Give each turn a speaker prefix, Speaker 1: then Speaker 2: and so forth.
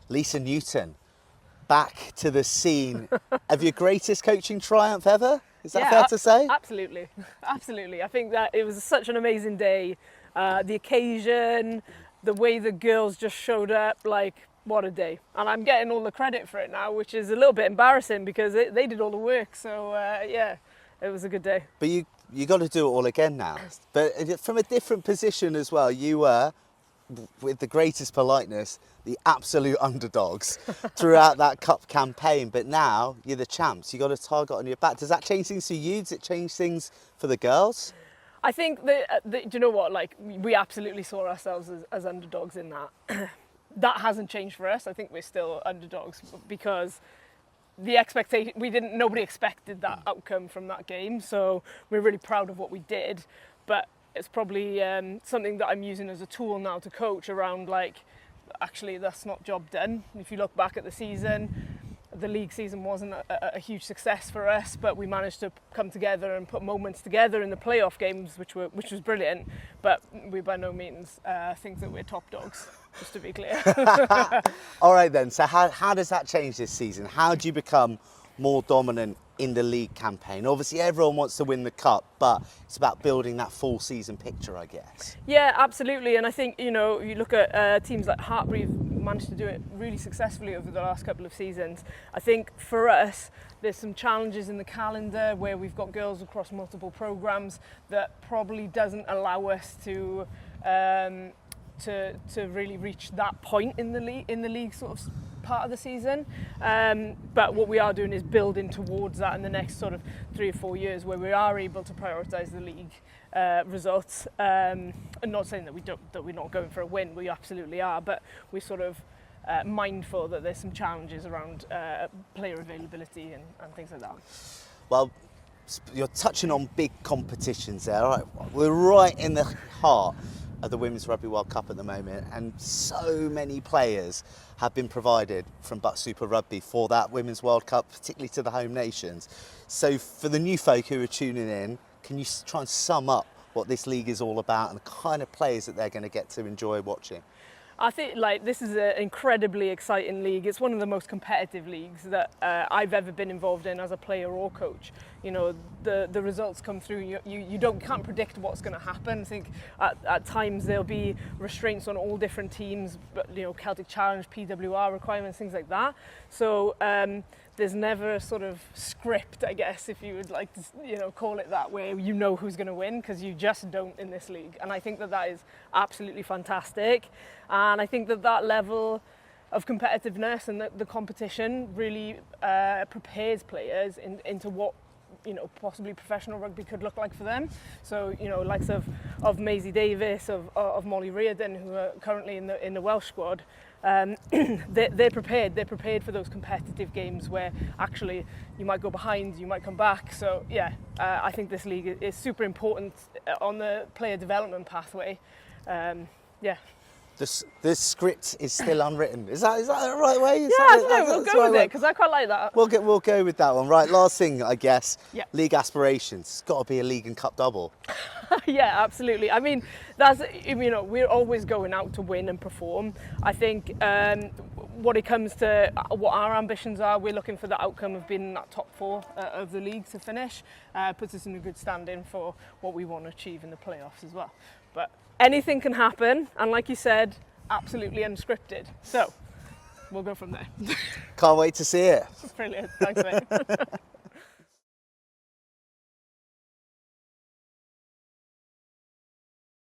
Speaker 1: Lisa Newton, back to the scene of your greatest coaching triumph ever? Is that fair to say?
Speaker 2: Absolutely, absolutely. I think that it was such an amazing day. The occasion, the way the girls just showed up, like, what a day. And I'm getting all the credit for it now, which is a little bit embarrassing because they did all the work. So, yeah, it was a good day.
Speaker 1: But you got to do it all again now. But from a different position as well. You were, with the greatest politeness, the absolute underdogs throughout that cup campaign. But now you're the champs. You got a target on your back. Does that change things for you? Does it change things for the girls?
Speaker 2: I think that, do you know what? Like, we absolutely saw ourselves as underdogs in that. That hasn't changed for us. I think we're still underdogs because the expectation, nobody expected that outcome from that game. So we're really proud of what we did. But it's probably something that I'm using as a tool now to coach around, like, actually that's not job done. If you look back at the season, the league season wasn't a huge success for us, but we managed to come together and put moments together in the playoff games, which was brilliant. But we by no means think that we're top dogs, just to be clear.
Speaker 1: All right then, so how does that change this season? How do you become more dominant in the league campaign? Obviously everyone wants to win the cup, but it's about building that full season picture, I guess.
Speaker 2: Yeah, absolutely. And I think, you look at teams like Hartbury managed to do it really successfully over the last couple of seasons. I think for us, there's some challenges in the calendar where we've got girls across multiple programs that probably doesn't allow us to really reach that point in the league sort of part of the season. But what we are doing is building towards that in the next sort of 3 or 4 years, where we are able to prioritise the league results. I'm not saying that we're not going for a win. We absolutely are, but we're sort of mindful that there's some challenges around player availability and things like that.
Speaker 1: Well, you're touching on big competitions there. All right, we're right in the heart of the Women's Rugby World Cup at the moment, and so many players have been provided from BUCS Super Rugby for that Women's World Cup, particularly to the home nations. So for the new folk who are tuning in, can you try and sum up what this league is all about and the kind of players that they're going to get to enjoy watching?
Speaker 2: I think this is an incredibly exciting league. It's one of the most competitive leagues that I've ever been involved in as a player or coach. The results come through. You can't predict what's going to happen. I think at times there'll be restraints on all different teams, but Celtic Challenge, PWR requirements, things like that. So there's never a sort of script, I guess, if you would like to call it that, where who's going to win, because you just don't in this league. And I think that is absolutely fantastic. And I think that level of competitiveness and the competition really prepares players into what possibly professional rugby could look like for them. So likes of Maisie Davis, of Molly Reardon, who are currently in the Welsh squad. They're prepared. They're prepared for those competitive games where actually you might go behind, you might come back. So yeah, I think this league is super important on the player development pathway. Yeah.
Speaker 1: The script is still unwritten. Is that the right way?
Speaker 2: I don't know. We'll go with it because I quite like that.
Speaker 1: We'll go with that one. Right. Last thing, I guess.
Speaker 2: Yeah.
Speaker 1: League aspirations. It's got to be a league and cup double.
Speaker 2: Yeah, absolutely. I mean, we're always going out to win and perform. I think what it comes to what our ambitions are, we're looking for the outcome of being in that top 4 of the league to finish. Puts us in a good standing for what we want to achieve in the playoffs as well. But anything can happen, and like you said, absolutely unscripted. So we'll go from there.
Speaker 1: Can't wait to see it.
Speaker 2: Brilliant. Thanks, mate.